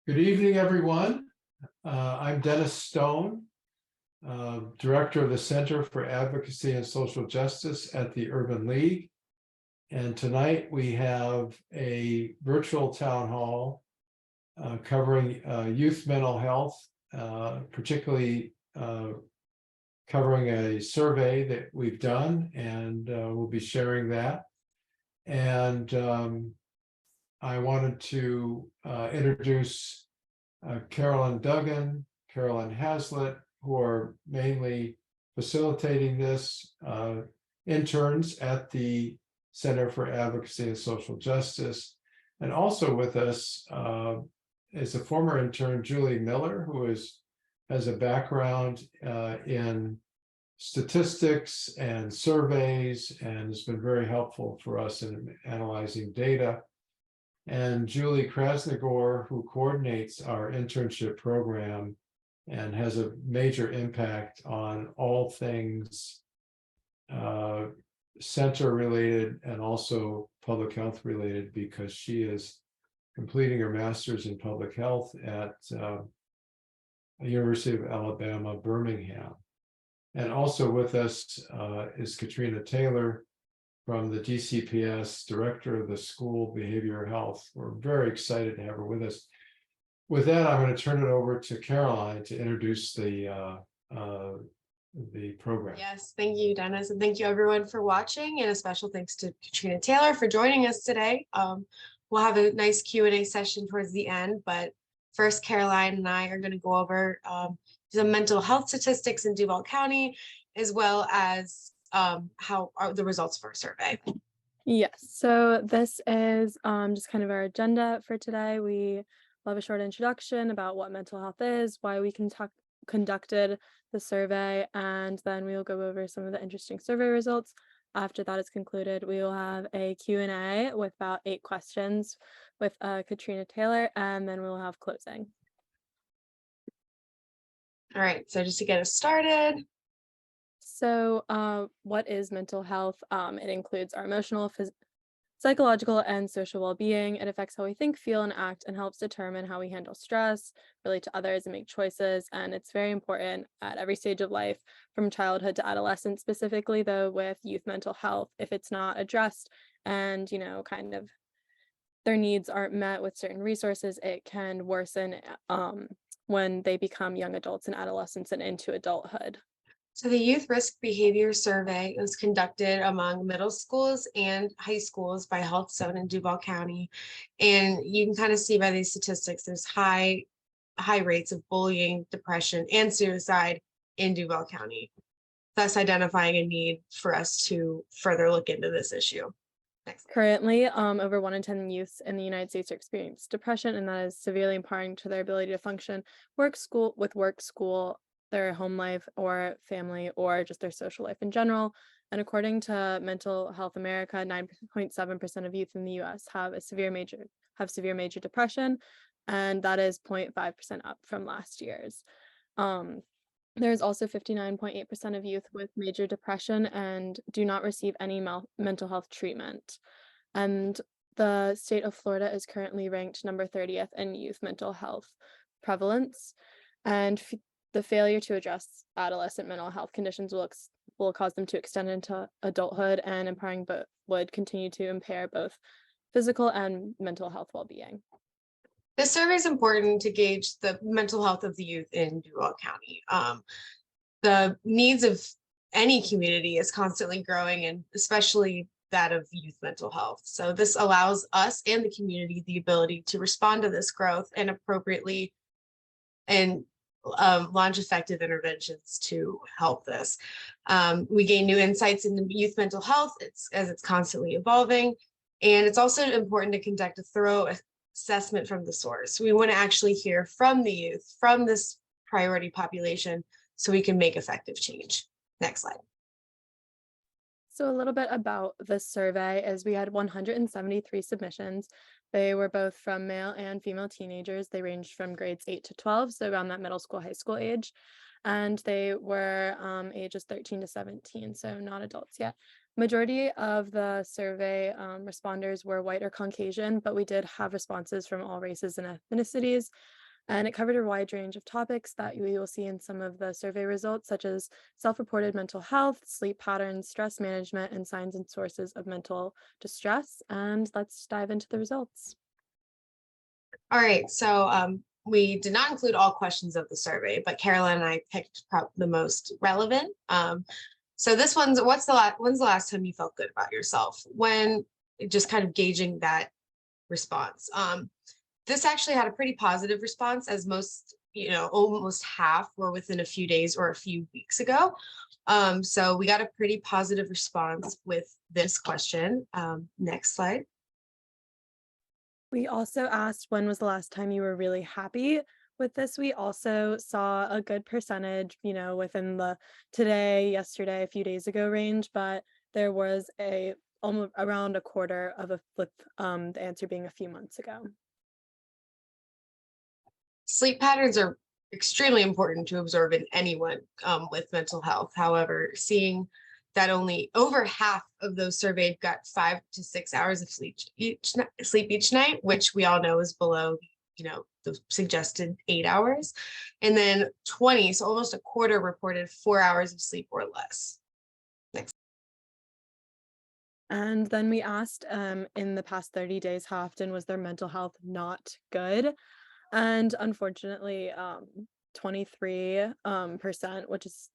Good evening, everyone. I'm Dennis Stone, Director of the Center for Advocacy and Social Justice at the Urban League. And tonight we have a virtual town hall covering youth mental health, particularly covering a survey that we've done, and we'll be sharing that. And I wanted to introduce Carolyn Duggan, Carolyn Hazlitt, who are mainly facilitating this, interns at the Center for Advocacy and Social Justice. And also with us is a former intern, Julie Miller, who has a background in statistics and surveys and has been very helpful for us in analyzing data. And Julie Krasnogor, who coordinates our internship program and has a major impact on all things center related and also public health related, because she is completing her master's in public health at the University of Alabama, Birmingham. And also with us is Katrina Taylor from the DCPS, Director of the School Behavioral Health. We're very excited to have her with us. With that, I'm going to turn it over to Caroline to introduce the program. Yes, thank you, Dennis, and thank you everyone for watching, and a special thanks to Katrina Taylor for joining us today. We'll have a nice Q&A session towards the end, but first, Caroline and I are going to go over some mental health statistics in Duval County, as well as how are the results for our survey. Yes, so this is just kind of our agenda for today. We will have a short introduction about what mental health is, why we conducted the survey, and then we will go over some of the interesting survey results. After that is concluded, we will have a Q&A with about 8 questions with Katrina Taylor, and then we'll have closing. All right, so just to get us started. So what is mental health? It includes our emotional, psychological, and social well-being. It affects how we think, feel, and act, and helps determine how we handle stress, relate to others, and make choices. And it's very important at every stage of life, from childhood to adolescence, specifically though with youth mental health. If it's not addressed and, kind of their needs aren't met with certain resources, it can worsen when they become young adults and adolescents and into adulthood. So the Youth Risk Behavior Survey was conducted among middle schools and high schools by Health Zone in Duval County. And you can kind of see by these statistics, there's high rates of bullying, depression, and suicide in Duval County, thus identifying a need for us to further look into this issue. Next. Currently, over 1 in 10 youths in the United States experience depression, and that is severely impairing to their ability to function, work, school, their home life or family, or just their social life in general. And according to Mental Health America, 9.7% of youth in the US have severe major depression, and that is 0.5% up from last year's. There's also 59.8% of youth with major depression and do not receive any mental health treatment. And the state of Florida is currently ranked number 30th in youth mental health prevalence. And the failure to address adolescent mental health conditions will cause them to extend into adulthood, and impairing but would continue to impair both physical and mental health well-being. This survey is important to gauge the mental health of the youth in Duval County. The needs of any community is constantly growing, and especially that of youth mental health. So this allows us and the community the ability to respond to this growth and appropriately and launch effective interventions to help this. We gain new insights into youth mental health as it's constantly evolving. And it's also important to conduct a thorough assessment from the source. We want to actually hear from the youth, from this priority population, so we can make effective change. Next slide. So a little bit about this survey is we had 173 submissions. They were both from male and female teenagers. They ranged from grades 8 to 12, so around that middle school, high school age. And they were ages 13 to 17, so not adults yet. Majority of the survey responders were white or Caucasian, but we did have responses from all races and ethnicities. And it covered a wide range of topics that we will see in some of the survey results, such as self-reported mental health, sleep patterns, stress management, and signs and sources of mental distress. And let's dive into the results. All right, so we did not include all questions of the survey, but Carolyn and I picked the most relevant. So this one's, when's the last time you felt good about yourself? When just kind of gauging that response. This actually had a pretty positive response, as most, almost half were within a few days or a few weeks ago. So we got a pretty positive response with this question. Next slide. We also asked, when was the last time you were really happy? With this, we also saw a good percentage, within the today, yesterday, a few days ago range, but there was almost around a quarter of with the answer being a few months ago. Sleep patterns are extremely important to observe in anyone with mental health. However, seeing that only over half of those surveyed got 5 to 6 hours of sleep each night, which we all know is below, the suggested 8 hours. And then 20, so almost a quarter, reported 4 hours of sleep or less. Next. And then we asked, in the past 30 days, how often was their mental health not good? And unfortunately, 23%, which is,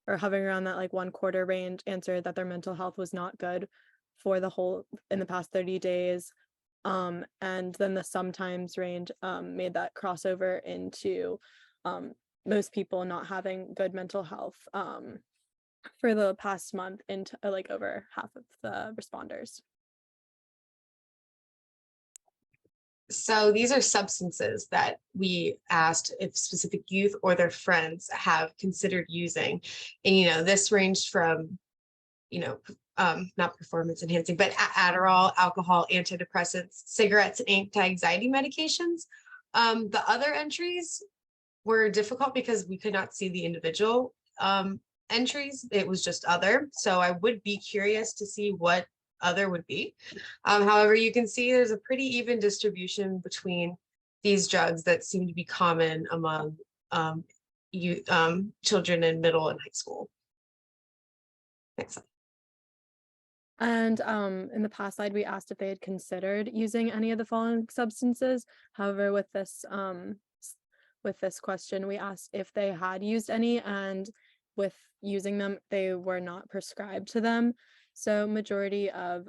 or hovering around that like 1/4 range, answered that their mental health was not good for in the past 30 days. And then the sometimes range made that crossover into most people not having good mental health for the past month, into like over half of the responders. So these are substances that we asked if specific youth or their friends have considered using. And, this ranged from, not performance enhancing, but Adderall, alcohol, antidepressants, cigarettes, and anti-anxiety medications. The other entries were difficult because we could not see the individual entries. It was just other. So I would be curious to see what other would be. However, you can see there's a pretty even distribution between these drugs that seem to be common among children in middle and high school. Next slide. And in the past slide, we asked if they had considered using any of the following substances. However, with this question, we asked if they had used any, and with using them, they were not prescribed to them. So majority of,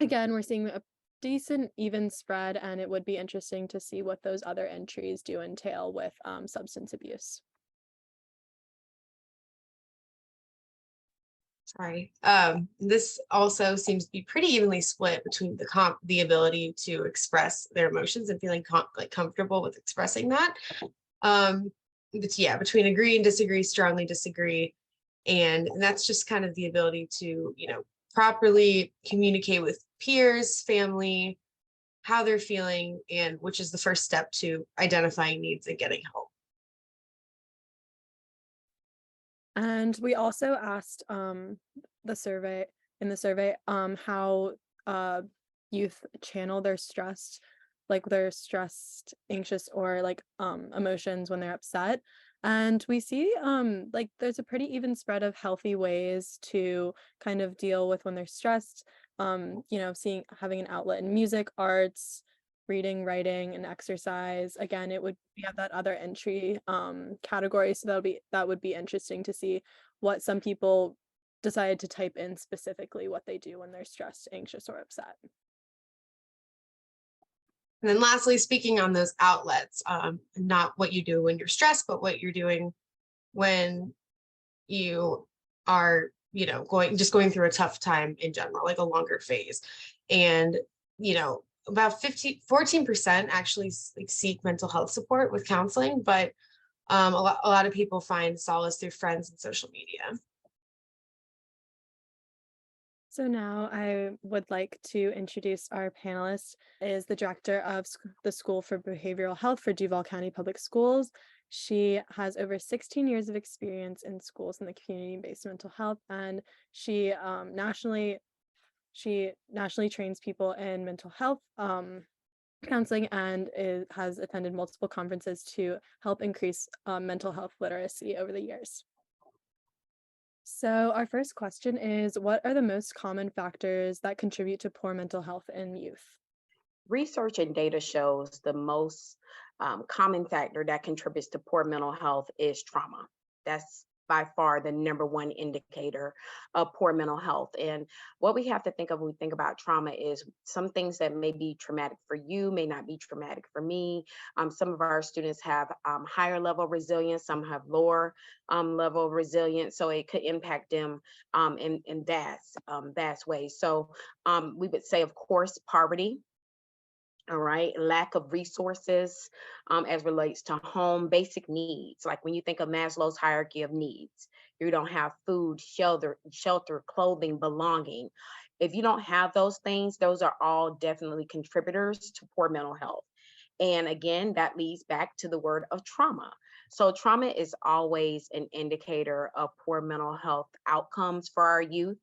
again, we're seeing a decent even spread, and it would be interesting to see what those other entries do entail with substance abuse. Sorry. This also seems to be pretty evenly split between the ability to express their emotions and feeling comfortable with expressing that. But yeah, between agree and disagree, strongly disagree. And that's just kind of the ability to, properly communicate with peers, family, how they're feeling, and which is the first step to identifying needs and getting help. And we also asked in the survey how youth channel their stressed, anxious, or emotions when they're upset. And we see there's a pretty even spread of healthy ways to kind of deal with when they're stressed. Having an outlet in music, arts, reading, writing, and exercise. Again, we have that other entry category, so that would be interesting to see what some people decided to type in specifically what they do when they're stressed, anxious, or upset. And then lastly, speaking on those outlets, not what you do when you're stressed, but what you're doing when you are, going through a tough time in general, like a longer phase. And, about 14% actually seek mental health support with counseling, but a lot of people find solace through friends and social media. So now I would like to introduce our panelist, is the director of the School for Behavioral Health for Duval County Public Schools. She has over 16 years of experience in schools in the community-based mental health, and she nationally trains people in mental health counseling, and has attended multiple conferences to help increase mental health literacy over the years. So our first question is, what are the most common factors that contribute to poor mental health in youth? Research and data shows the most common factor that contributes to poor mental health is trauma. That's by far the number one indicator of poor mental health. And what we have to think of when we think about trauma is some things that may be traumatic for you may not be traumatic for me. Some of our students have higher level resilience, some have lower level resilience, so it could impact them in vast ways. So we would say, of course, poverty. All right, lack of resources as relates to home basic needs. Like when you think of Maslow's hierarchy of needs, you don't have food, shelter, clothing, belonging. If you don't have those things, those are all definitely contributors to poor mental health. And again, that leads back to the word of trauma. So trauma is always an indicator of poor mental health outcomes for our youth.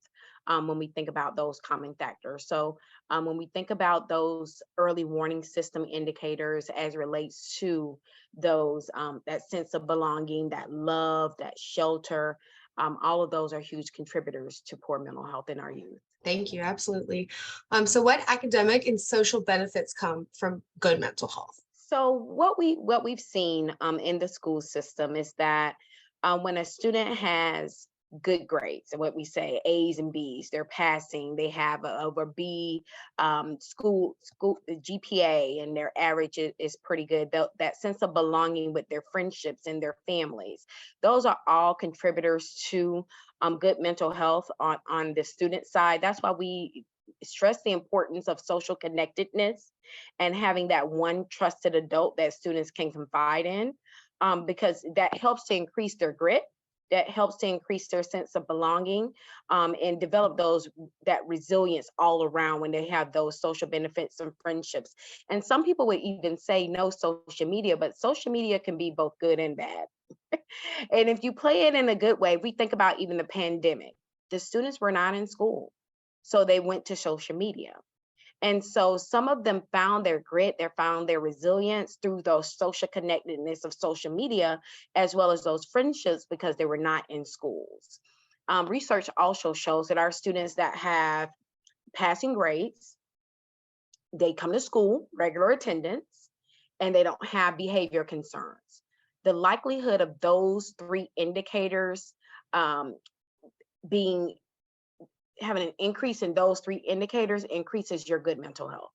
When we think about those common factors. So when we think about those early warning system indicators as relates to those, that sense of belonging, that love, that shelter, all of those are huge contributors to poor mental health in our youth. Thank you. Absolutely. So what academic and social benefits come from good mental health? So what we've seen in the school system is that when a student has good grades, and what we say A's and B's, they're passing, they have over B school GPA, and their average is pretty good. That sense of belonging with their friendships and their families, those are all contributors to good mental health on the student side. That's why we stress the importance of social connectedness and having that one trusted adult that students can confide in, because that helps to increase their grit, that helps to increase their sense of belonging, and develop that resilience all around when they have those social benefits and friendships. And some people would even say no social media, but social media can be both good and bad. And if you play it in a good way, we think about even the pandemic, the students were not in school, so they went to social media. And so some of them found their grit, they found their resilience through those social connectedness of social media, as well as those friendships, because they were not in schools. Research also shows that our students that have passing grades, they come to school, regular attendance, and they don't have behavior concerns. The likelihood of those three indicators having an increase in those three indicators increases your good mental health.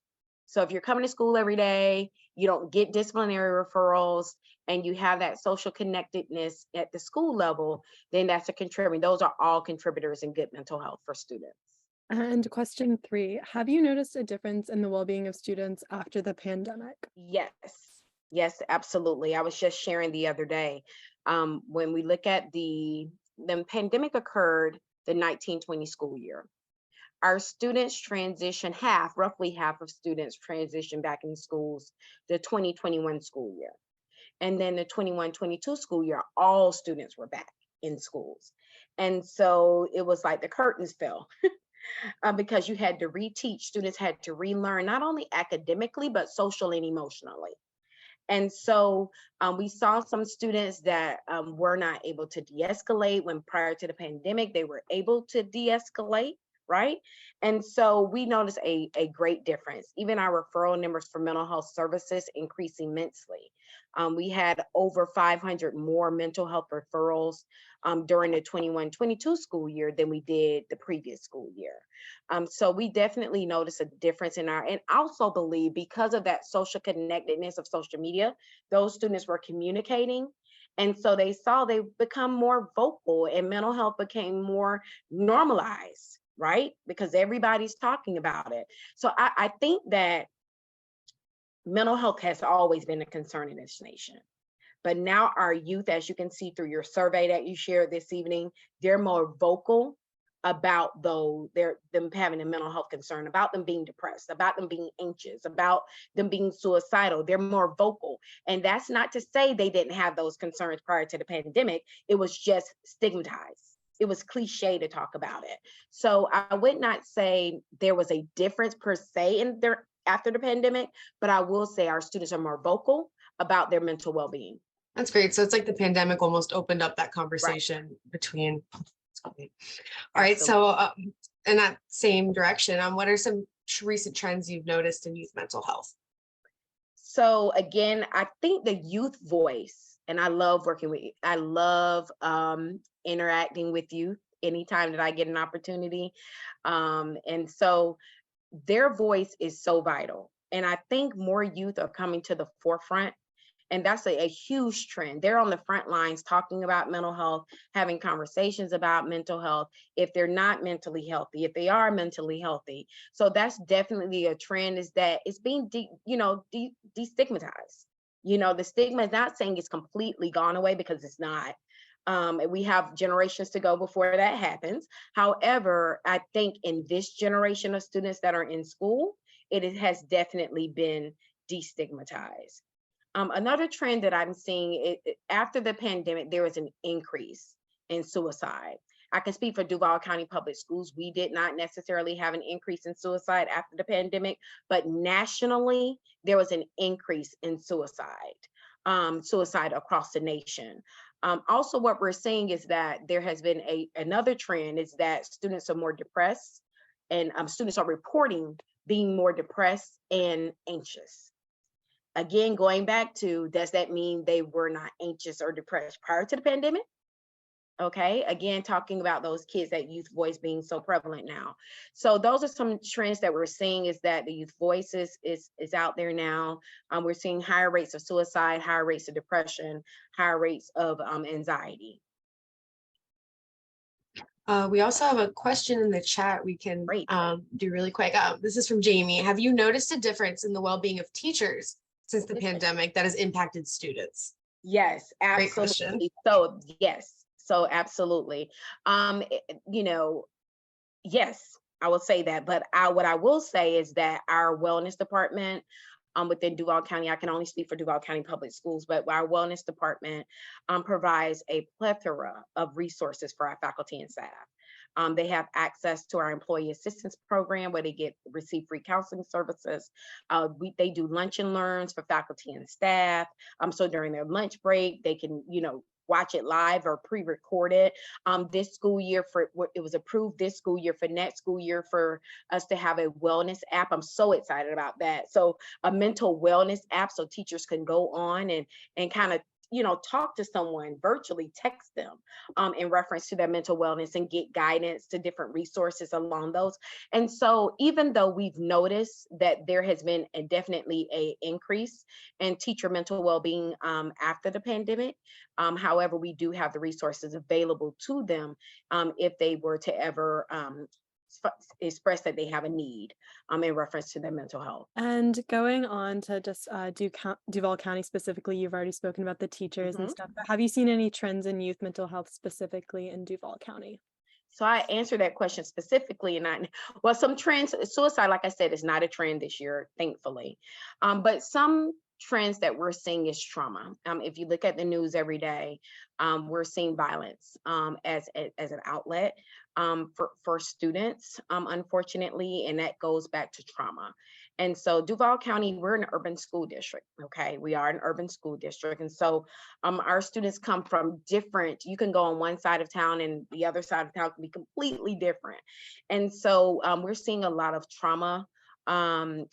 So if you're coming to school every day, you don't get disciplinary referrals, and you have that social connectedness at the school level, then that's a contributor. Those are all contributors in good mental health for students. And question 3, have you noticed a difference in the well-being of students after the pandemic? Yes, absolutely. I was just sharing the other day, when we look at the pandemic occurred the 1920 school year. Our students transition, roughly half of students transition back in schools the 2021 school year. And then the 21-22 school year, all students were back in schools. And so it was like the curtains fell because you had to reteach, students had to relearn, not only academically, but socially and emotionally. And so we saw some students that were not able to de-escalate when prior to the pandemic, they were able to de-escalate, right? And so we noticed a great difference. Even our referral numbers for mental health services increased immensely. We had over 500 more mental health referrals during the 21-22 school year than we did the previous school year. So we definitely noticed a difference and also believe because of that social connectedness of social media, those students were communicating. And so they become more vocal, and mental health became more normalized, right? Because everybody's talking about it. So I think that mental health has always been a concern in this nation. But now our youth, as you can see through your survey that you shared this evening, they're more vocal about them having a mental health concern, about them being depressed, about them being anxious, about them being suicidal. They're more vocal. And that's not to say they didn't have those concerns prior to the pandemic. It was just stigmatized. It was cliche to talk about it. So I would not say there was a difference per se in their after the pandemic, but I will say our students are more vocal about their mental well-being. That's great. So it's like the pandemic almost opened up that Right. conversation between. All right. So in that same direction, what are some recent trends you've noticed in youth mental health? So again, I think the youth voice, and I love working with you. I love interacting with youth anytime that I get an opportunity. And so their voice is so vital. And I think more youth are coming to the forefront. And that's a huge trend. They're on the front lines talking about mental health, having conversations about mental health, if they're not mentally healthy, if they are mentally healthy. So that's definitely a trend, is that it's being destigmatized. The stigma is not saying it's completely gone away, because it's not. We have generations to go before that happens. However, I think in this generation of students that are in school, it has definitely been destigmatized. Another trend that I'm seeing after the pandemic, there was an increase in suicide. I can speak for Duval County Public Schools. We did not necessarily have an increase in suicide after the pandemic, but nationally, there was an increase in suicide across the nation. Also, what we're seeing is that there has been another trend, is that students are more depressed, and students are reporting being more depressed and anxious. Again, going back to, does that mean they were not anxious or depressed prior to the pandemic? Okay, again, talking about those kids, that youth voice being so prevalent now. So those are some trends that we're seeing, is that the youth voice is out there now. We're seeing higher rates of suicide, higher rates of depression, higher rates of anxiety. We also have a question in the chat we can do really quick. This is from Jamie. Have you noticed a difference in the well-being of teachers since the pandemic that has impacted students? Yes, absolutely. Great question. So yes, so absolutely. Yes, I will say that. But what I will say is that our wellness department within Duval County, I can only speak for Duval County Public Schools, but our wellness department provides a plethora of resources for our faculty and staff. They have access to our employee assistance program, where they receive free counseling services. They do lunch and learns for faculty and staff. So during their lunch break, they can, watch it live or pre-record it. This school year, it was approved this school year for next school year for us to have a wellness app. I'm so excited about that. So a mental wellness app, so teachers can go on and kind of talk to someone virtually, text them in reference to their mental wellness, and get guidance to different resources along those. And so even though we've noticed that there has been definitely an increase in teacher mental well-being after the pandemic, however, we do have the resources available to them if they were to ever express that they have a need in reference to their mental health. And going on to just Duval County specifically, you've already spoken about the teachers and stuff, but have you seen any trends in youth mental health specifically in Duval County? So I answered that question specifically, and some trends. Suicide, like I said, is not a trend this year, thankfully, but some trends that we're seeing is trauma. If you look at the news every day, we're seeing violence as an outlet for students, unfortunately, and that goes back to trauma. And so Duval County, we're an urban school district, okay? We are an urban school district. And so our students come from different, you can go on one side of town and the other side of town can be completely different. And so we're seeing a lot of trauma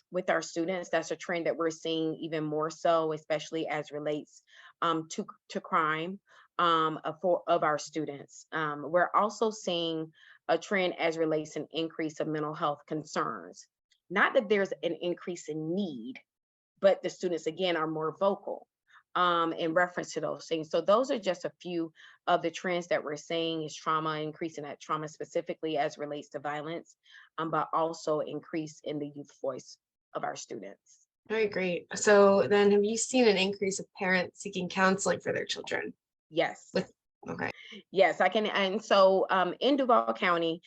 with our students. That's a trend that we're seeing even more so, especially as relates to crime of our students. We're also seeing a trend as relates an increase of mental health concerns. Not that there's an increase in need, but the students, again, are more vocal in reference to those things. So those are just a few of the trends that we're seeing, is trauma, increasing that trauma specifically as relates to violence, but also increase in the youth voice of our students. Very great. So then have you seen an increase of parents seeking counseling for their children? Yes. Okay. Yes, I can. And so in Duval County,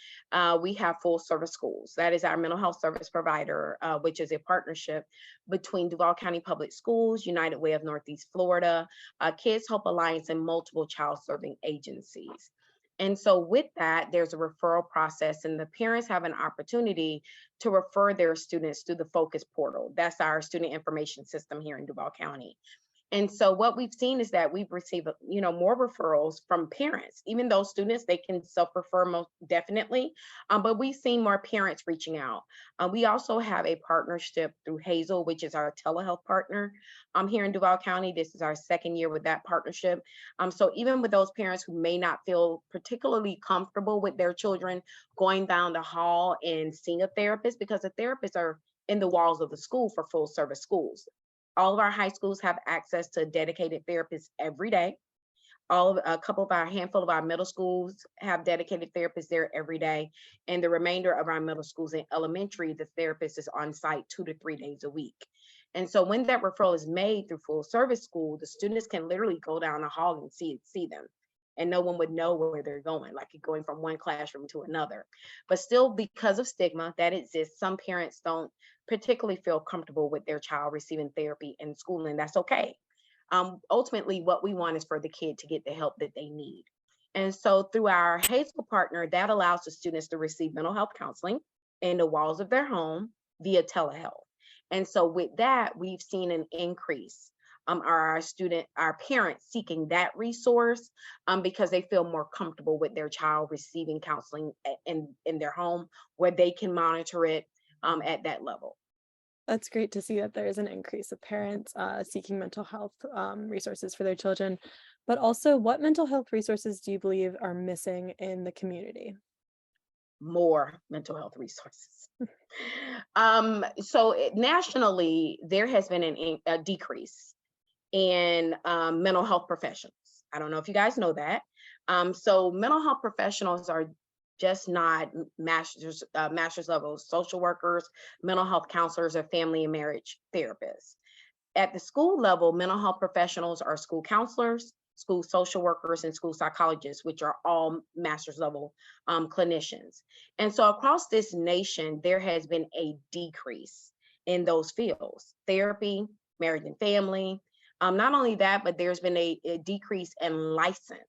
we have full service schools. That is our mental health service provider, which is a partnership between Duval County Public Schools, United Way of Northeast Florida, Kids Hope Alliance, and multiple child serving agencies. And so with that, there's a referral process, and the parents have an opportunity to refer their students through the Focus portal. That's our student information system here in Duval County. And so what we've seen is that we've received, more referrals from parents. Even those students, they can self-refer most definitely, but we've seen more parents reaching out. We also have a partnership through Hazel, which is our telehealth partner here in Duval County. This is our second year with that partnership. So even with those parents who may not feel particularly comfortable with their children going down the hall and seeing a therapist, because the therapists are in the walls of the school for full service schools. All of our high schools have access to dedicated therapists every day. A handful of our middle schools have dedicated therapists there every day. And the remainder of our middle schools and elementary, the therapist is on site 2 to 3 days a week. And so when that referral is made through full service school, the students can literally go down the hall and see them. And no one would know where they're going, like going from one classroom to another. But still, because of stigma that exists, some parents don't particularly feel comfortable with their child receiving therapy in school, and that's okay. Ultimately, what we want is for the kid to get the help that they need. And so through our Hazel partner, that allows the students to receive mental health counseling in the walls of their home via telehealth. And so with that, we've seen an increase. Our parents seeking that resource because they feel more comfortable with their child receiving counseling in their home, where they can monitor it at that level. That's great to see that there is an increase of parents seeking mental health resources for their children. But also, what mental health resources do you believe are missing in the community? More mental health resources. Nationally, there has been a decrease in mental health professionals. I don't know if you guys know that. So mental health professionals are just not master's level social workers, mental health counselors, or family and marriage therapists. At the school level, mental health professionals are school counselors, school social workers, and school psychologists, which are all master's level clinicians. And so across this nation, there has been a decrease in those fields: therapy, marriage and family. Not only that, but there's been a decrease in license.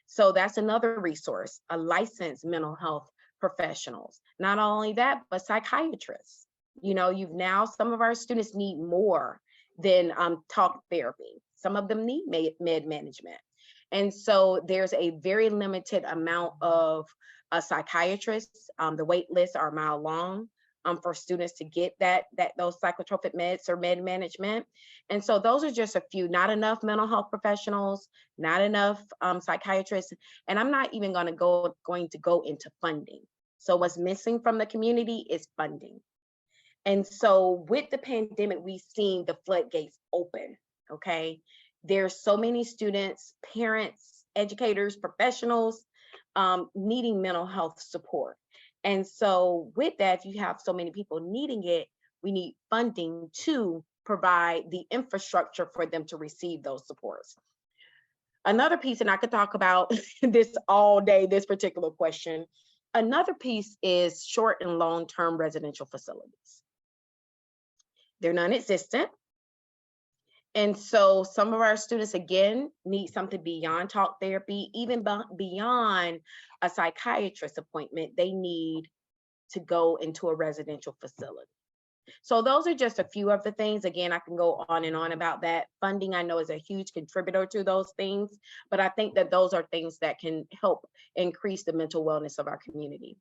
So that's another resource, a licensed mental health professionals. Not only that, but psychiatrists. Some of our students need more than talk therapy. Some of them need med management. And so there's a very limited amount of psychiatrists. The wait lists are a mile long for students to get those psychotropic meds or med management. And so those are just a few. Not enough mental health professionals, not enough psychiatrists, and I'm not even going to go into funding. So what's missing from the community is funding. And so with the pandemic, we've seen the floodgates open. Okay, there's so many students, parents, educators, professionals needing mental health support. And so with that, if you have so many people needing it, we need funding to provide the infrastructure for them to receive those supports. Another piece, and I could talk about this all day, this particular question. Another piece is short and long-term residential facilities. They're non-existent. And so some of our students, again, need something beyond talk therapy, even beyond a psychiatrist appointment. They need to go into a residential facility. So those are just a few of the things. Again, I can go on and on about that. Funding, I know, is a huge contributor to those things, but I think that those are things that can help increase the mental wellness of our community.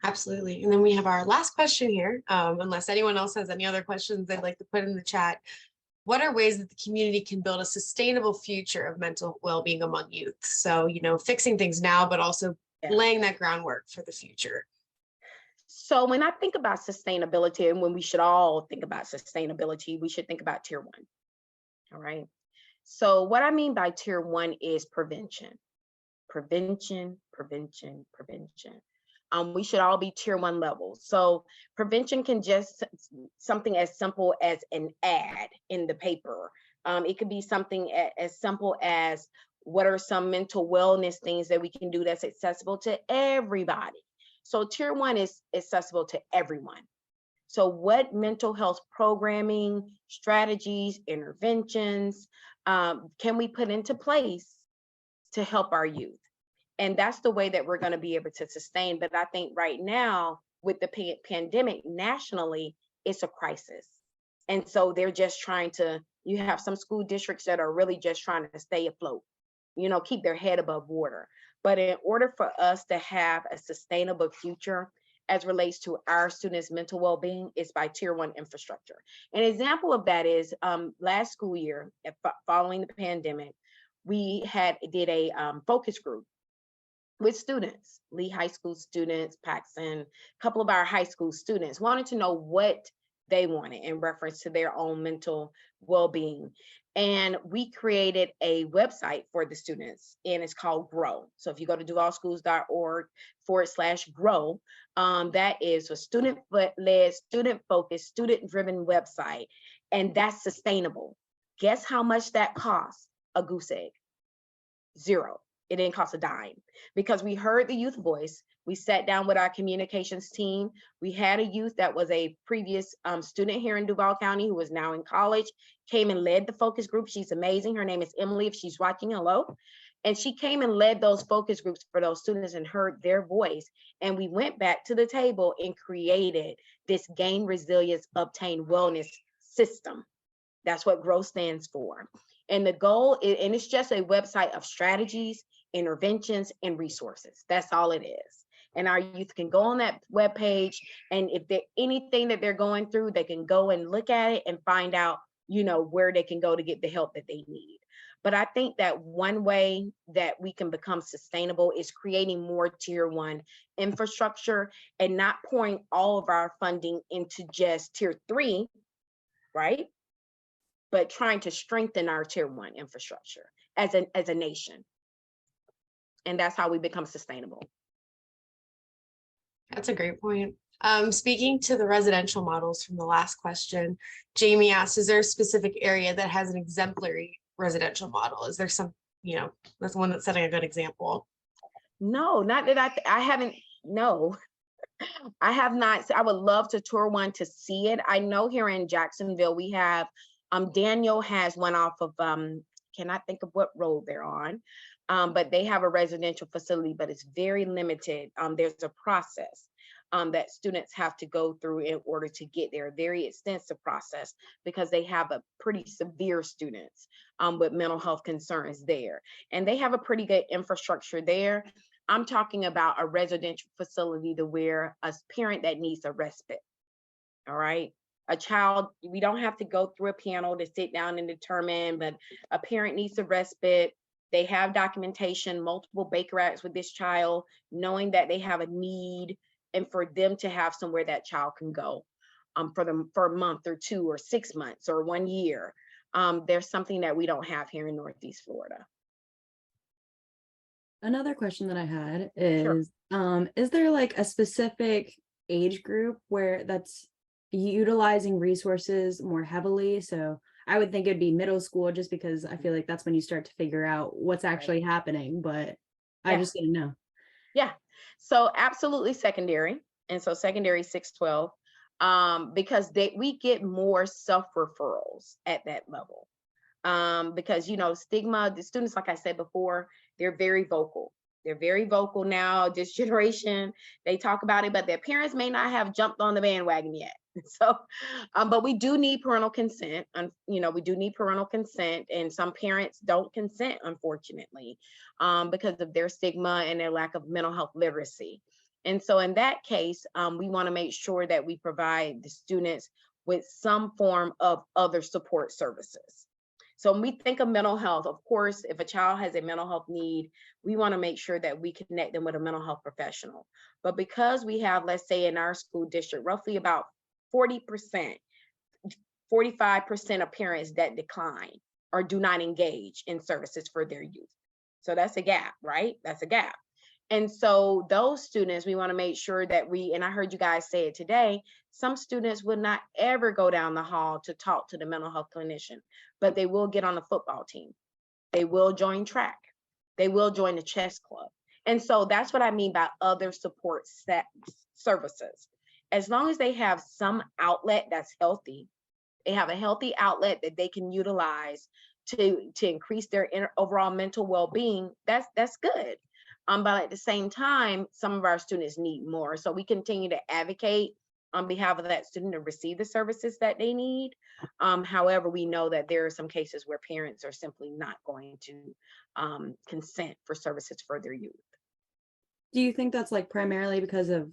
Absolutely. And then we have our last question here. Unless anyone else has any other questions they'd like to put in the chat. What are ways that the community can build a sustainable future of mental well-being among youth? So, fixing things now, but also laying that groundwork for the future. So when I think about sustainability, and when we should all think about sustainability, we should think about tier 1. All right. So what I mean by tier 1 is prevention. Prevention. We should all be tier 1 level. So prevention can just something as simple as an ad in the paper It could be something as simple as, what are some mental wellness things that we can do that's accessible to everybody? So tier 1 is accessible to everyone. So what mental health programming, strategies, interventions can we put into place to help our youth? And that's the way that we're going to be able to sustain. But I think right now, with the pandemic nationally, it's a crisis. And so they're just trying to, you have some school districts that are really just trying to stay afloat, keep their head above water. But in order for us to have a sustainable future as relates to our students' mental well-being, is by tier 1 infrastructure. An example of that is last school year, following the pandemic, we did a focus group with students, Lee High School students, Paxson, a couple of our high school students wanted to know what they wanted in reference to their own mental well-being. And we created a website for the students, and it's called Grow. So if you go to duvalschools.org/grow, that is a student-led, student-focused, student-driven website, and that's sustainable. Guess how much that costs? A goose egg. $0. It didn't cost a dime, because we heard the youth voice. We sat down with our communications team. We had a youth that was a previous student here in Duval County who is now in college, came and led the focus group. She's amazing. Her name is Emily, if she's watching, hello. And she came and led those focus groups for those students and heard their voice. And we went back to the table and created this Gain Resilience, Obtain Wellness system. That's what GROW stands for. And the goal is, and it's just a website of strategies, interventions, and resources. That's all it is. And our youth can go on that webpage, and if there's anything that they're going through, they can go and look at it and find out, where they can go to get the help that they need. But I think that one way that we can become sustainable is creating more tier 1 infrastructure and not pouring all of our funding into just tier 3, right? But trying to strengthen our tier 1 infrastructure as a nation. And that's how we become sustainable. That's a great point. Speaking to the residential models from the last question, Jamie asked, is there a specific area that has an exemplary residential model? Is there some, that's one that's setting a good example? No, not that I haven't, no. I have not. I would love to tour one to see it. I know here in Jacksonville, we have, Daniel has one off of, cannot think of what road they're on, but they have a residential facility, but it's very limited. There's a process that students have to go through in order to get there, a very extensive process, because they have a pretty severe students with mental health concerns there. And they have a pretty good infrastructure there. I'm talking about a residential facility to where a parent that needs a respite, all right? A child, we don't have to go through a panel to sit down and determine, but a parent needs a respite. They have documentation, multiple Baker Acts with this child, knowing that they have a need, and for them to have somewhere that child can go for a month or 2 or 6 months or 1 year. There's something that we don't have here in Northeast Florida. Another question that I had Sure. is there like a specific age group where that's utilizing resources more heavily? So I would think it'd be middle school, just because I feel like that's when you start to figure out what's actually happening, but I just didn't know. Yeah, so absolutely secondary. And so secondary 6-12, because we get more self-referrals at that level. Because, stigma, the students, like I said before, they're very vocal. They're very vocal now, this generation, they talk about it, but their parents may not have jumped on the bandwagon yet. So, but we do need parental consent. We do need parental consent, and some parents don't consent, unfortunately, because of their stigma and their lack of mental health literacy. And so in that case, we want to make sure that we provide the students with some form of other support services. So when we think of mental health, of course, if a child has a mental health need, we want to make sure that we connect them with a mental health professional. But because we have, let's say in our school district, roughly about 40%, 45% of parents that decline or do not engage in services for their youth. So that's a gap, right? That's a gap. And so those students, we want to make sure that and I heard you guys say it today, some students would not ever go down the hall to talk to the mental health clinician, but they will get on the football team. They will join track. They will join the chess club. And so that's what I mean by other support services. As long as they have some outlet that's healthy, they have a healthy outlet that they can utilize to increase their overall mental well-being, that's good. But at the same time, some of our students need more. So we continue to advocate on behalf of that student to receive the services that they need. However, we know that there are some cases where parents are simply not going to consent for services for their youth. Do you think that's like primarily because of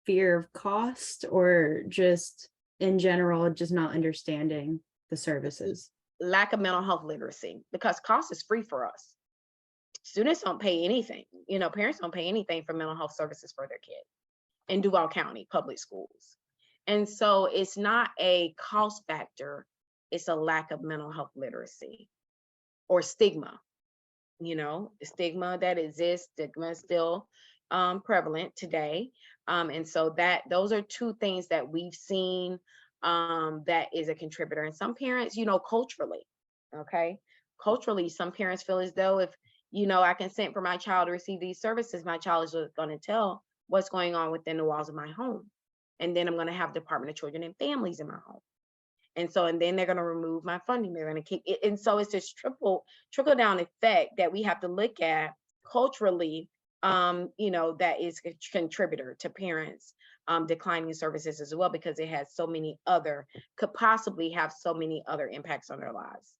fear of cost, or just in general, just not understanding the services? Lack of mental health literacy, because cost is free for us. Students don't pay anything. Parents don't pay anything for mental health services for their kids in Duval County public schools. And so it's not a cost factor, it's a lack of mental health literacy or stigma. The stigma that exists, stigma is still prevalent today. And so those are two things that we've seen that is a contributor. And some parents, culturally, some parents feel as though if, I consent for my child to receive these services, my child is going to tell what's going on within the walls of my home. And then I'm going to have Department of Children and Families in my home. And then they're going to remove my funding. They're going to keep it. And so it's this trickle down effect that we have to look at culturally, that is a contributor to parents declining services as well, because it has could possibly have so many other impacts on their lives.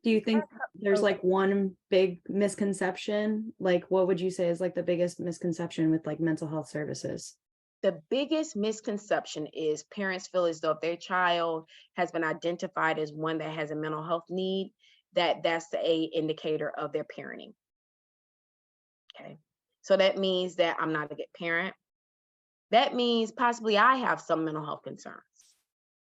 Do you think there's like one big misconception? Like, what would you say is like the biggest misconception with like mental health services? The biggest misconception is parents feel as though if their child has been identified as one that has a mental health need, that's a indicator of their parenting. Okay. So that means that I'm not a good parent. That means possibly I have some mental health concerns.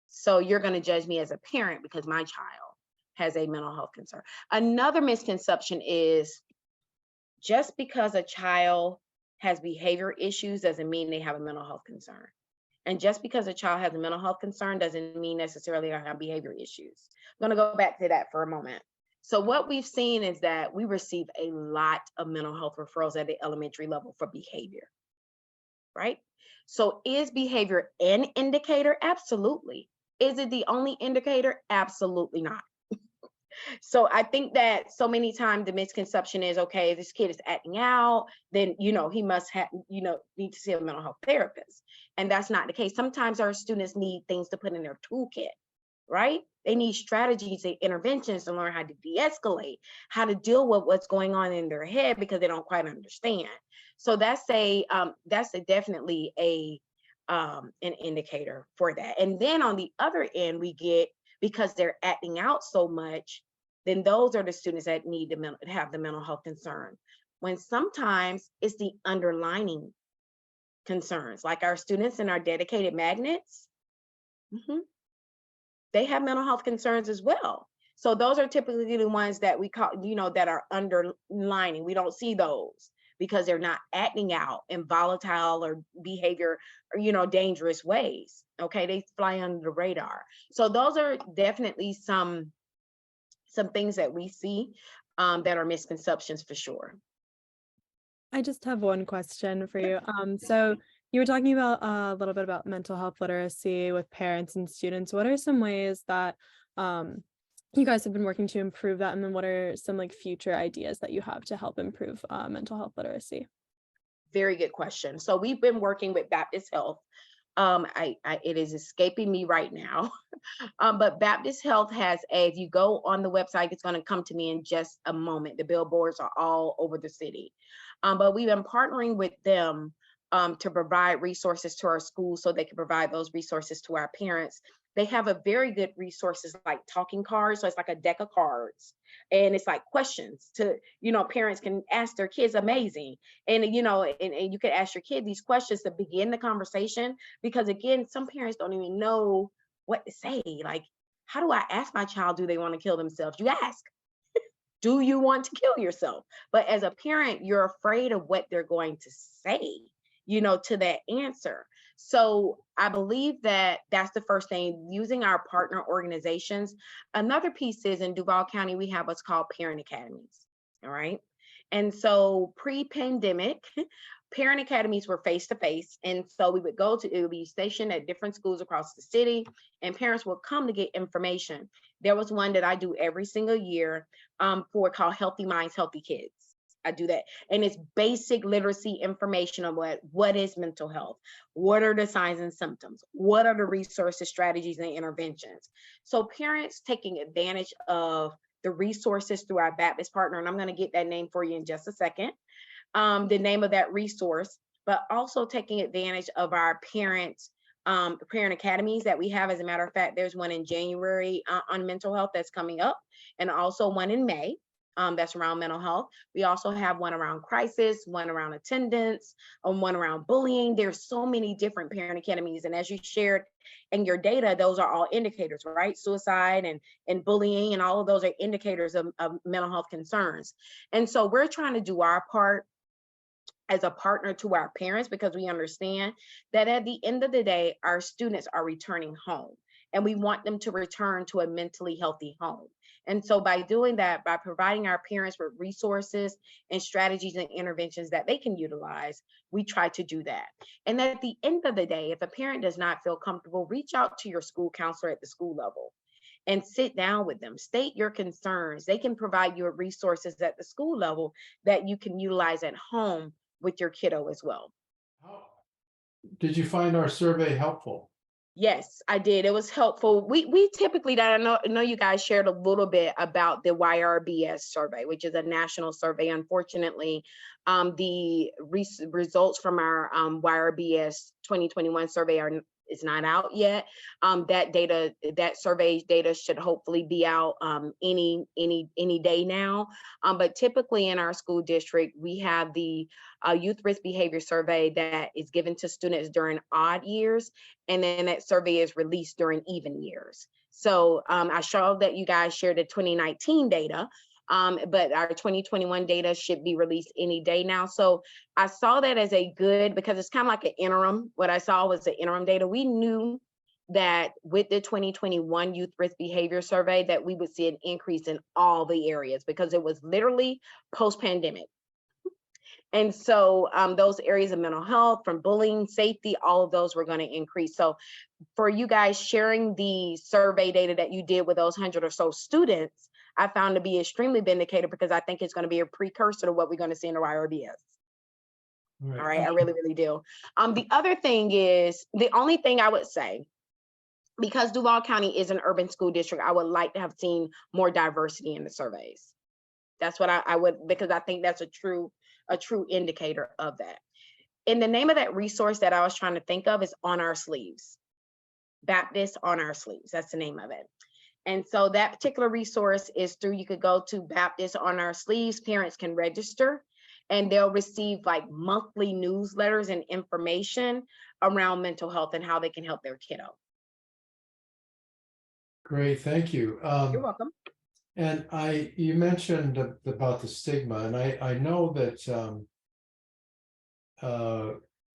So you're going to judge me as a parent because my child has a mental health concern. Another misconception is just because a child has behavior issues doesn't mean they have a mental health concern. And just because a child has a mental health concern doesn't mean necessarily they have behavior issues. I'm going to go back to that for a moment. So what we've seen is that we receive a lot of mental health referrals at the elementary level for behavior, right? So is behavior an indicator? Absolutely. Is it the only indicator? Absolutely not. So I think that so many times the misconception is, okay, if this kid is acting out, then, he must have, need to see a mental health therapist. And that's not the case. Sometimes our students need things to put in their toolkit, right? They need strategies and interventions to learn how to de-escalate, how to deal with what's going on in their head because they don't quite understand. So that's definitely an indicator for that. And then on the other end, we get, because they're acting out so much, then those are the students that need to have the mental health concern. When sometimes it's the underlying concerns, like our students in our dedicated magnets, they have mental health concerns as well. So those are typically the ones that we call, that are underlining. We don't see those because they're not acting out in volatile or behavior or, dangerous ways. Okay, they fly under the radar. So those are definitely some things that we see that are misconceptions for sure. I just have one question for you. So you were talking about a little bit about mental health literacy with parents and students. What are some ways that you guys have been working to improve that? And then what are some like future ideas that you have to help improve mental health literacy? Very good question. So we've been working with Baptist Health. It is escaping me right now, but Baptist Health has if you go on the website, it's going to come to me in just a moment. The billboards are all over the city, but we've been partnering with them to provide resources to our schools so they can provide those resources to our parents. They have a very good resources like talking cards. So it's like a deck of cards and it's like questions to, parents can ask their kids. Amazing. And, and you can ask your kid these questions to begin the conversation, because again, some parents don't even know what to say. Like, how do I ask my child, do they want to kill themselves? You ask. Do you want to kill yourself? But as a parent, you're afraid of what they're going to say, to that answer. So I believe that that's the first thing, using our partner organizations. Another piece is in Duval County, we have what's called parent academies. All right. And so pre-pandemic, parent academies were face to face. And so we would it would be stationed at different schools across the city, and parents would come to get information. There was one that I do every single year for called Healthy Minds, Healthy Kids. I do that. And it's basic literacy information on what is mental health, what are the signs and symptoms, what are the resources, strategies, and interventions. So parents taking advantage of the resources through our Baptist partner, and I'm going to get that name for you in just a second, the name of that resource, but also taking advantage of our parent academies that we have. As a matter of fact, there's one in January on mental health that's coming up, and also one in May. That's around mental health. We also have one around crisis, one around attendance, and one around bullying. There's so many different parent academies. And as you shared in your data, those are all indicators, right? Suicide and bullying, and all of those are indicators of mental health concerns. And so we're trying to do our part as a partner to our parents, because we understand that at the end of the day, our students are returning home, and we want them to return to a mentally healthy home. And so by doing that, by providing our parents with resources and strategies and interventions that they can utilize, we try to do that. And at the end of the day, if a parent does not feel comfortable, reach out to your school counselor at the school level and sit down with them, state your concerns. They can provide you with resources at the school level that you can utilize at home with your kiddo as well. Did you find our survey helpful? Yes, I did. It was helpful. We typically, I know you guys shared a little bit about the YRBS survey, which is a national survey. Unfortunately, the results from our YRBS 2021 survey is not out yet. That survey data should hopefully be out any day now. But typically in our school district, we have the youth risk behavior survey that is given to students during odd years, and then that survey is released during even years. So I showed that you guys shared the 2019 data, but our 2021 data should be released any day now. So I saw that as a good, because it's kind of like an interim. What I saw was the interim data. We knew that with the 2021 youth risk behavior survey that we would see an increase in all the areas, because it was literally post-pandemic. And so those areas of mental health, from bullying, safety, all of those were going to increase. So for you guys sharing the survey data that you did with those 100 or so students, I found to be extremely vindicated, because I think it's going to be a precursor to what we're going to see in the YRBS. All right, I really, really do. The other thing is, the only thing I would say, because Duval County is an urban school district, I would like to have seen more diversity in the surveys. That's what I would, because I think that's a true indicator of that. And the name of that resource that I was trying to think of is On Our Sleeves. Baptist On Our Sleeves, that's the name of it. And so that particular resource is through, you could go to Baptist On Our Sleeves, parents can register, and they'll receive like monthly newsletters and information around mental health and how they can help their kiddo. Great, thank you. You're welcome. And you mentioned about the stigma, and I know that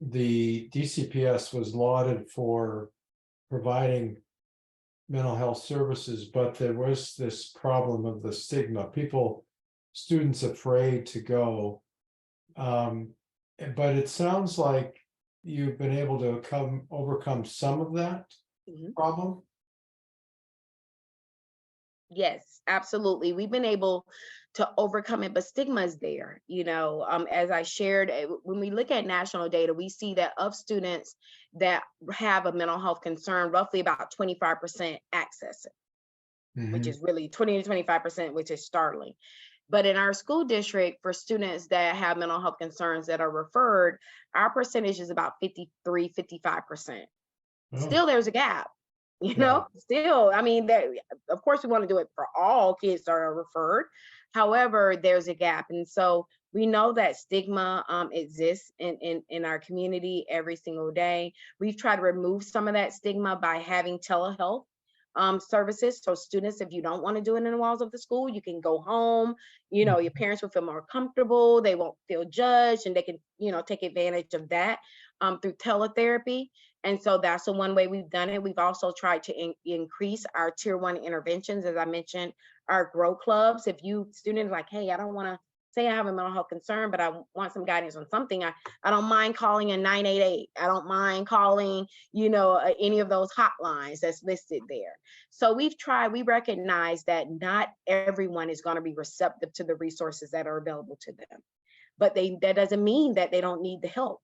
the DCPS was lauded for providing mental health services, but there was this problem of the stigma. Students afraid to go. But it sounds like you've been able to overcome some of that problem. Yes, absolutely. We've been able to overcome it, but stigma is there. As I shared, when we look at national data, we see that of students that have a mental health concern, roughly about 25% access it, which is really 20 to 25%, which is startling. But in our school district, for students that have mental health concerns that are referred, our percentage is about 53, 55%. Still, there's a gap. Still, I mean, of course, we want to do it for all kids that are referred. However, there's a gap. And so we know that stigma exists in our community every single day. We've tried to remove some of that stigma by having telehealth services. So students, if you don't want to do it in the walls of the school, you can go home. You know, your parents will feel more comfortable. They won't feel judged, and they can, you know, take advantage of that through teletherapy. And so that's the one way we've done it. We've also tried to increase our tier 1 interventions. As I mentioned, our grow clubs. If you students like, hey, I don't want to say I have a mental health concern, but I want some guidance on something, I don't mind calling a 988. I don't mind calling, you know, any of those hotlines that's listed there. So we recognize that not everyone is going to be receptive to the resources that are available to them, but that doesn't mean that they don't need the help.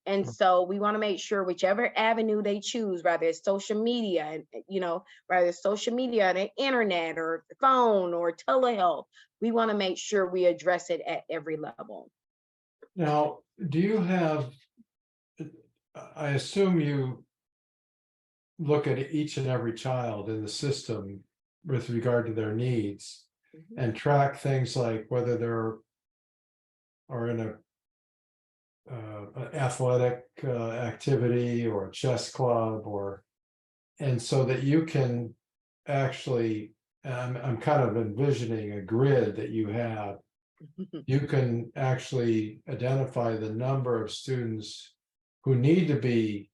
And so we want to make sure whichever avenue they choose, whether it's social media, you know, whether it's social media, the internet, or the phone, or telehealth, we want to make sure we address it at every level. Now, do you have, I assume you look at each and every child in the system with regard to their needs and track things like whether they're are in an athletic activity or a chess club, and so that you can actually, I'm kind of envisioning a grid that you have. You can actually identify the number of students who need to be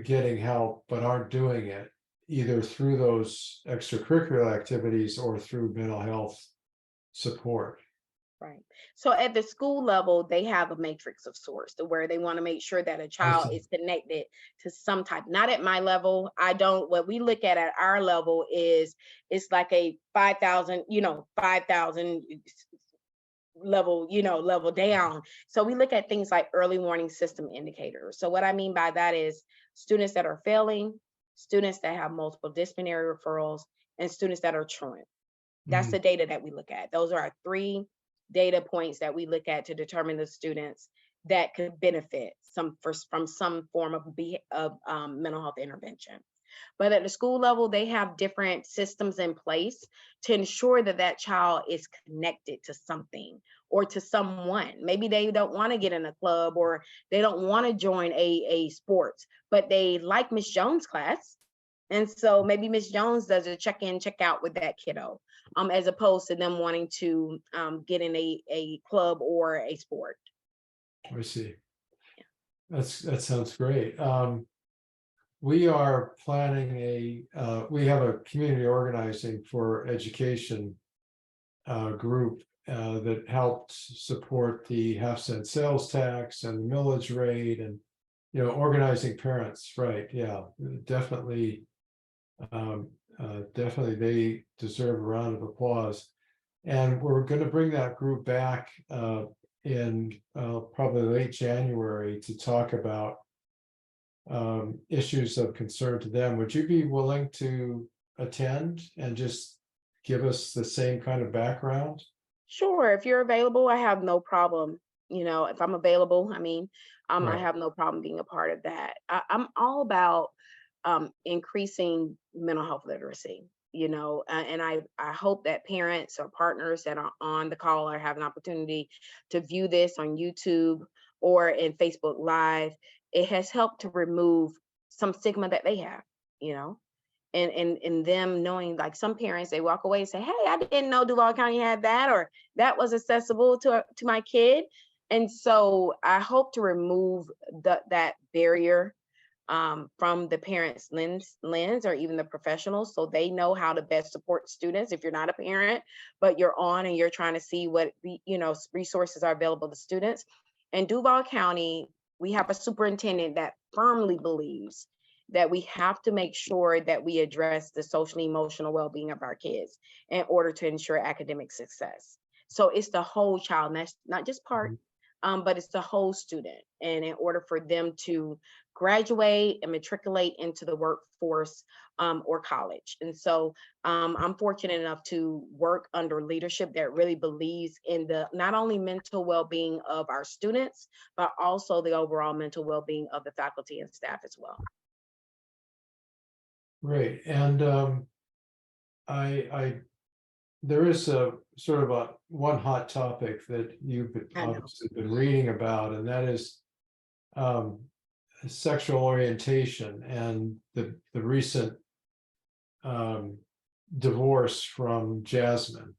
getting help but aren't doing it, either through those extracurricular activities or through mental health support. Right. So at the school level, they have a matrix of sorts to where they want to make sure that a child is connected to some type. Not at my level. What we look at our level is it's like a 5,000, 5,000 level, level down. So we look at things like early warning system indicators. So what I mean by that is students that are failing, students that have multiple disciplinary referrals, and students that are truant. That's the data that we look at. Those are our 3 data points that we look at to determine the students that could benefit from some form of mental health intervention. But at the school level, they have different systems in place to ensure that that child is connected to something or to someone. Maybe they don't want to get in a club, or they don't want to join a sports, but they like Miss Jones' class. And so maybe Miss Jones does a check-in, check-out with that kiddo, as opposed to them wanting to get in a club or a sport. I see. That sounds great. We are planning we have a community organizing for education group that helped support the half-cent sales tax and the millage rate, and organizing parents. Right? Yeah, definitely. Definitely, they deserve a round of applause. And we're going to bring that group back in probably late January to talk about issues of concern to them. Would you be willing to attend and just give us the same kind of background? Sure. If you're available, I have no problem. If I'm available, Right. I have no problem being a part of that. I'm all about increasing mental health literacy, and I hope that parents or partners that are on the call or have an opportunity to view this on YouTube or in Facebook Live. It has helped to remove some stigma that they have, and them knowing, like, some parents, they walk away and say, hey, I didn't know Duval County had that, or that was accessible to my kid. And so I hope to remove that barrier from the parents' lens or even the professionals, so they know how to best support students. If you're not a parent, but you're on and you're trying to see what resources are available to students. In Duval County, we have a superintendent that firmly believes that we have to make sure that we address the social and emotional well-being of our kids in order to ensure academic success. So it's the whole child, and that's not just part, but it's the whole student. And in order for them to graduate and matriculate into the workforce or college. And so I'm fortunate enough to work under leadership that really believes in the not only mental well-being of our students, but also the overall mental well-being of the faculty and staff as well. Great. And there is a sort of one hot topic that you've obviously been reading about, and that is sexual orientation and the recent divorce from Jasmine.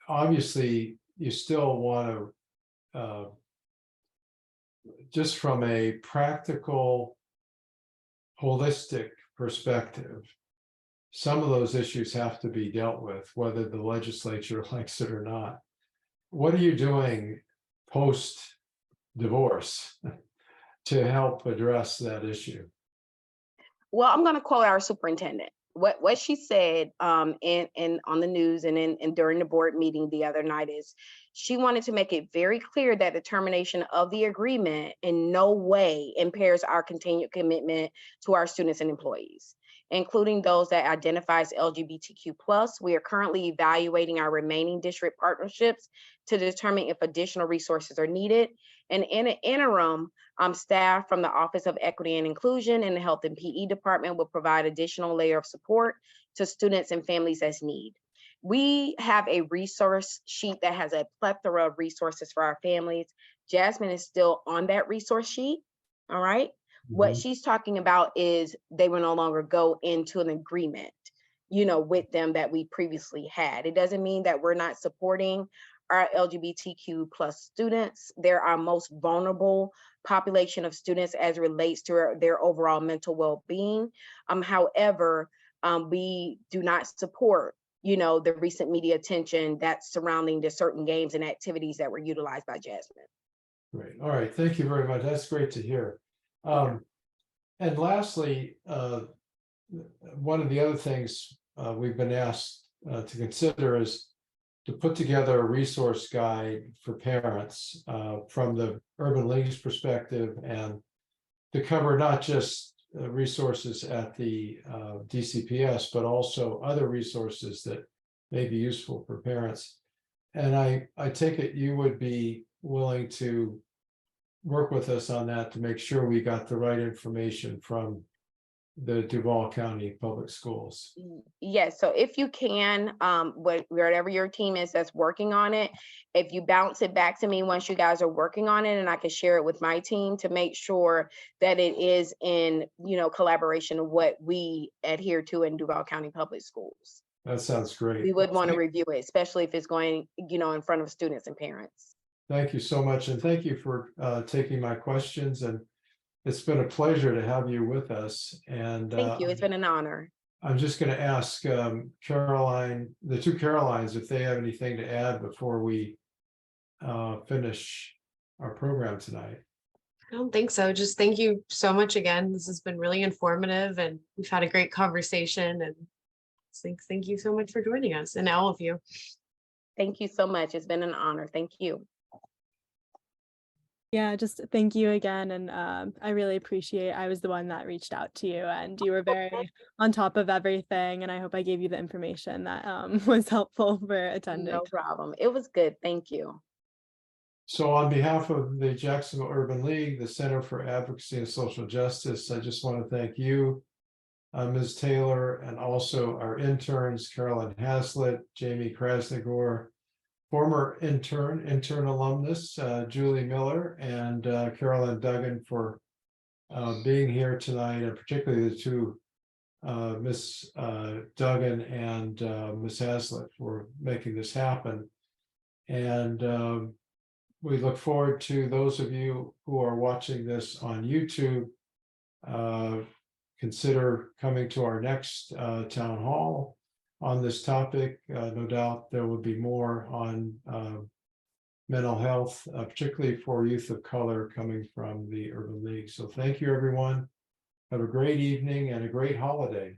Obviously, you still want to, just from a practical, holistic perspective, some of those issues have to be dealt with, whether the legislature likes it or not. What are you doing post-divorce to help address that issue? Well, I'm going to quote our superintendent. What she said in on the news and during the board meeting the other night is she wanted to make it very clear that the termination of the agreement in no way impairs our continued commitment to our students and employees, including those that identify as LGBTQ+. We are currently evaluating our remaining district partnerships to determine if additional resources are needed. And in an interim, staff from the Office of Equity and Inclusion and the Health and PE Department will provide additional layer of support to students and families as need. We have a resource sheet that has a plethora of resources for our families. Jasmine is still on that resource sheet, all right? What she's talking about is they will no longer go into an agreement, with them that we previously had. It doesn't mean that we're not supporting our LGBTQ+ students. They're our most vulnerable population of students as it relates to their overall mental well-being. However, we do not support, the recent media attention that's surrounding the certain games and activities that were utilized by Jasmine. Great. All right. Thank you very much. That's great to hear. And lastly, one of the other things we've been asked to consider is to put together a resource guide for parents from the Urban League's perspective, and to cover not just resources at the DCPS, but also other resources that may be useful for parents. And I take it you would be willing to work with us on that to make sure we got the right information from the Duval County Public Schools. Yes, so if you can, whatever your team is that's working on it, if you bounce it back to me once you guys are working on it, and I can share it with my team to make sure that it is in, collaboration of what we adhere to in Duval County Public Schools. That sounds great. We would want to review it, especially if it's going, in front of students and parents. Thank you so much, and thank you for taking my questions, and it's been a pleasure to have you with us. And thank you. It's been an honor. I'm just going to ask Caroline, the two Carolines, if they have anything to add before we finish our program tonight. I don't think so. Just thank you so much again. This has been really informative, and we've had a great conversation. And thank you so much for joining us, and all of you. Thank you so much. It's been an honor. Thank you. Yeah, just thank you again. And I really appreciate, I was the one that reached out to you, and you were very on top of everything. And I hope I gave you the information that was helpful for attending. No problem. It was good. Thank you. So on behalf of the Jacksonville Urban League, the Center for Advocacy and Social Justice, I just want to thank you, Ms. Taylor, and also our interns, Carolyn Haslett, Jamie Krasnogor, former intern alumnus, Julie Miller, and Carolyn Duggan for being here tonight, and particularly the two, Ms. Duggan and Ms. Haslett, for making this happen. And we look forward to those of you who are watching this on YouTube. Consider coming to our next town hall on this topic. No doubt there will be more on mental health, particularly for youth of color coming from the Urban League. So thank you, everyone. Have a great evening and a great holiday.